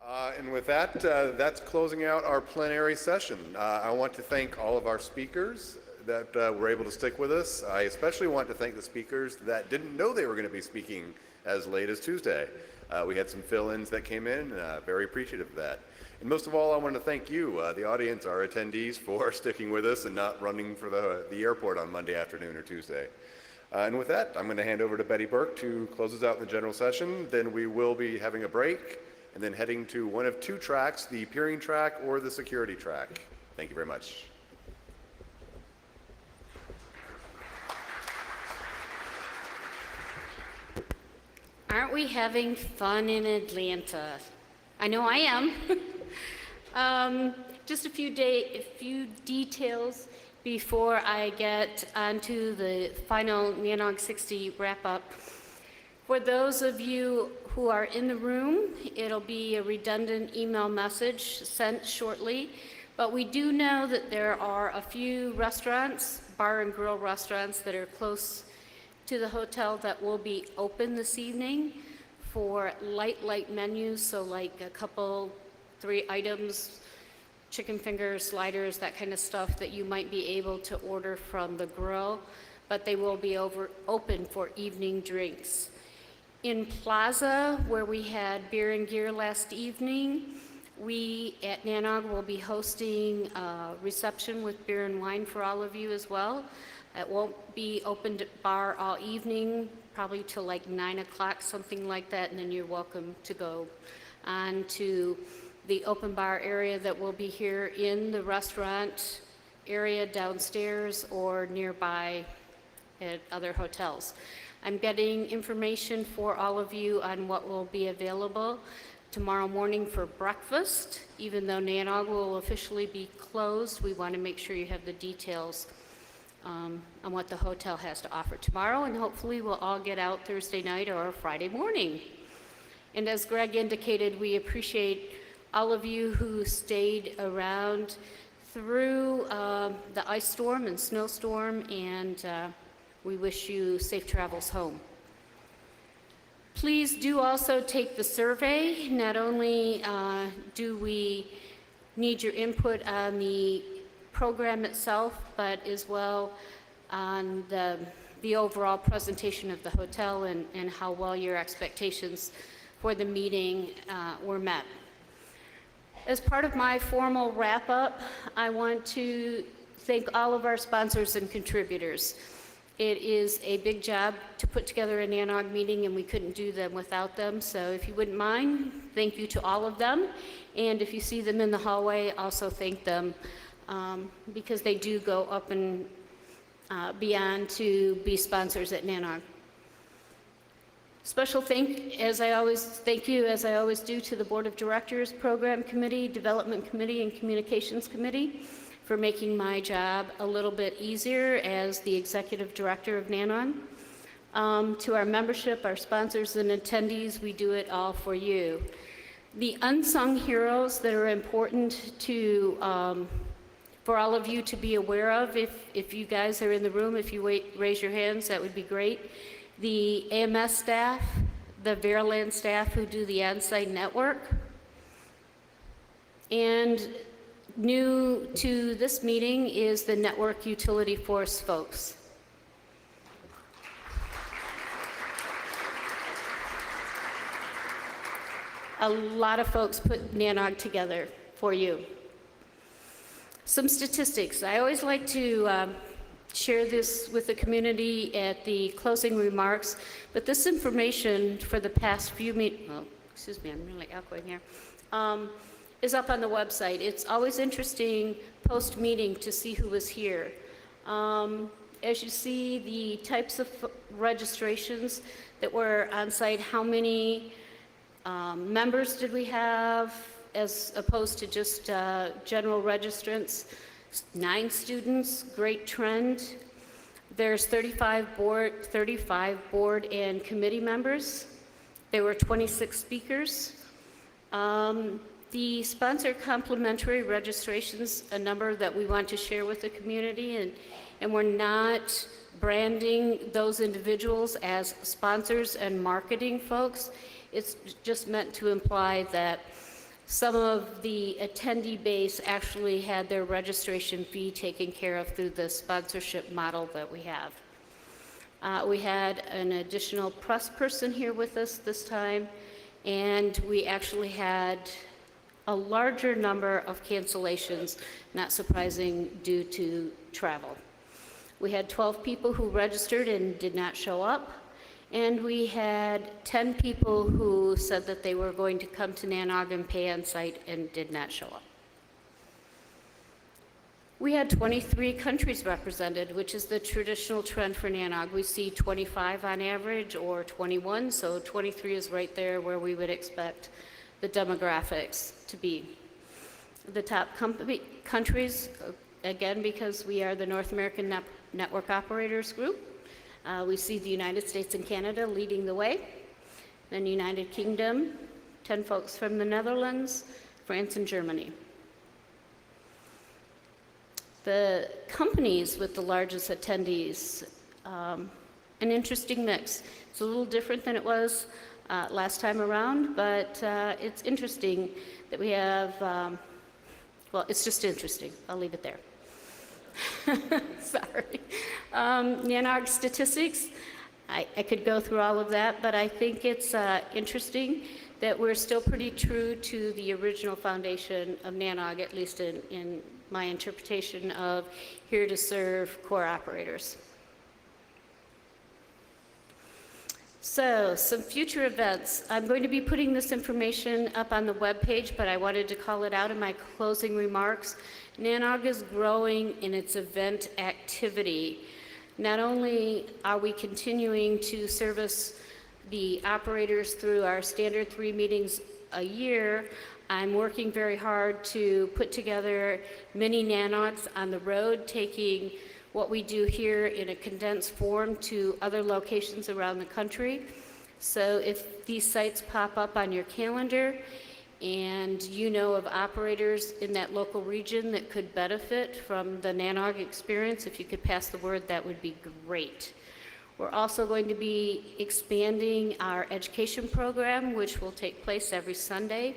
And with that, that's closing out our plenary session. I want to thank all of our speakers that were able to stick with us. I especially want to thank the speakers that didn't know they were going to be speaking as late as Tuesday. We had some fill-ins that came in, very appreciative of that. And most of all, I want to thank you, the audience, our attendees, for sticking with us and not running for the airport on Monday afternoon or Tuesday. And with that, I'm going to hand over to Betty Burke to close us out in the general session. Then we will be having a break and then heading to one of two tracks, the peering track or the security track. Thank you very much. Aren't we having fun in Atlanta? I know I am. Just a few details before I get onto the final NANOG 60 wrap-up. For those of you who are in the room, it'll be a redundant email message sent shortly, but we do know that there are a few restaurants, bar and grill restaurants, that are close to the hotel that will be open this evening for light menus, so like a couple, 3 items, chicken fingers, sliders, that kind of stuff that you might be able to order from the grill, but they will be open for evening drinks. In Plaza, where we had beer and gear last evening, we at NANOG will be hosting a reception with beer and wine for all of you as well. It won't be open to bar all evening, probably till like 9 o'clock, something like that, and then you're welcome to go on to the open bar area that will be here in the restaurant area downstairs or nearby at other hotels. I'm getting information for all of you on what will be available tomorrow morning for breakfast. Even though NANOG will officially be closed, we want to make sure you have the details on what the hotel has to offer tomorrow, and hopefully we'll all get out Thursday night or Friday morning. And as Greg indicated, we appreciate all of you who stayed around through the ice storm and snowstorm, and we wish you safe travels home. Please do also take the survey. Not only do we need your input on the program itself, but as well on the overall presentation of the hotel and how well your expectations for the meeting were met. As part of my formal wrap-up, I want to thank all of our sponsors and contributors. It is a big job to put together a NANOG meeting, and we couldn't do them without them. So if you wouldn't mind, thank you to all of them. And if you see them in the hallway, also thank them because they do go up and beyond to be sponsors at NANOG. Special thank you, as I always do, to the Board of Directors, Program Committee, Development Committee, and Communications Committee for making my job a little bit easier as the Executive Director of NANOG. To our membership, our sponsors, and attendees, we do it all for you. The unsung heroes that are important to for all of you to be aware of, if you guys are in the room, if you raise your hands, that would be great. The AMS staff, the Veriland staff who do the on-site network, and new to this meeting is the network utility force folks. A lot of folks put NANOG together for you. Some statistics. I always like to share this with the community at the closing remarks, but this information for the past few excuse me, I'm really echoing here, is up on the website. It's always interesting post-meeting to see who was here. As you see, the types of registrations that were on site, how many members did we have as opposed to just general registrants? 9 students, great trend. There's 35 board and committee members. There were 26 speakers. The sponsor complimentary registrations, a number that we want to share with the community, and we're not branding those individuals as sponsors and marketing folks. It's just meant to imply that Some of the attendee base actually had their registration fee taken care of through the sponsorship model that we have. We had an additional press person here with us this time, and we actually had a larger number of cancellations, not surprising, due to travel. We had 12 people who registered and did not show up, and we had 10 people who said that they were going to come to NANOG and pay on site and did not show up. We had 23 countries represented, which is the traditional trend for NANOG. We see 25 on average or 21, so 23 is right there where we would expect the demographics to be. The top countries, again, because we are the North American Network Operators Group, we see the United States and Canada leading the way, then United Kingdom, 10 folks from the Netherlands, France and Germany. The companies with the largest attendees, an interesting mix. It's a little different than it was last time around, but it's interesting that we have, well, it's just interesting. I'll leave it there. Sorry. NANOG statistics, I could go through all of that, but I think it's interesting that we're still pretty true to the original foundation of NANOG, at least in my interpretation of here to serve core operators. So, some future events. I'm going to be putting this information up on the webpage, but I wanted to call it out in my closing remarks. NANOG is growing in its event activity. Not only are we continuing to service the operators through our standard 3 meetings a year, I'm working very hard to put together mini NANOGs on the road, taking what we do here in a condensed form to other locations around the country. So if these sites pop up on your calendar and you know of operators in that local region that could benefit from the NANOG experience, if you could pass the word, that would be great. We're also going to be expanding our education program, which will take place every Sunday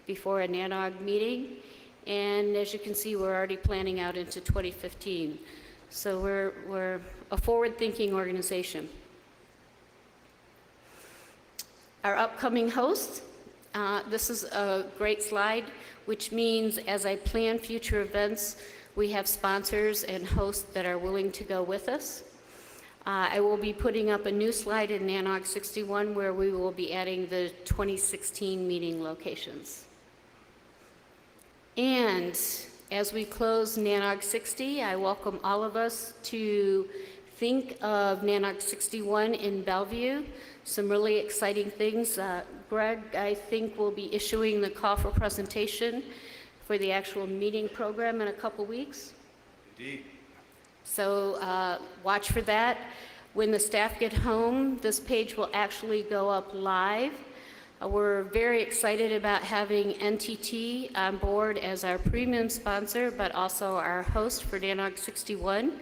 before a NANOG meeting. And as you can see, we're already planning out into 2015. So we're a forward-thinking organization. Our upcoming hosts, this is a great slide, which means as I plan future events, we have sponsors and hosts that are willing to go with us. I will be putting up a new slide in NANOG 61 where we will be adding the 2016 meeting locations. And as we close NANOG 60, I welcome all of us to think of NANOG 61 in Bellevue. Some really exciting things. Greg, I think, will be issuing the call for presentation for the actual meeting program in a couple weeks. Indeed. So watch for that. When the staff get home, this page will actually go up live. We're very excited about having NTT on board as our premium sponsor, but also our host for NANOG 61.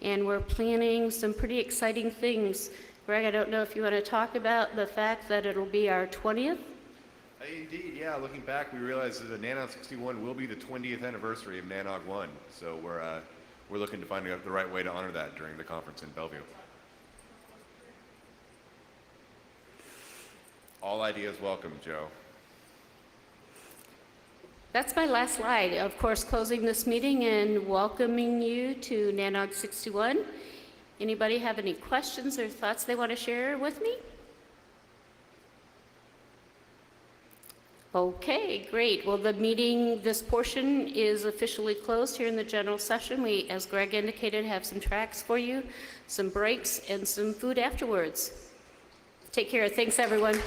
And we're planning some pretty exciting things. Greg, I don't know if you want to talk about the fact that it'll be our 20th? Indeed, yeah. Looking back, we realized that the NANOG 61 will be the 20th anniversary of NANOG 1. So we're looking to find out the right way to honor that during the conference in Bellevue. All ideas welcome, Joe. That's my last slide. Of course, closing this meeting and welcoming you to NANOG 61. Anybody have any questions or thoughts they want to share with me? Okay, great. Well, the meeting, this portion is officially closed here in the general session. We, as Greg indicated, have some tracks for you, some breaks, and some food afterwards. Take care. Thanks, everyone.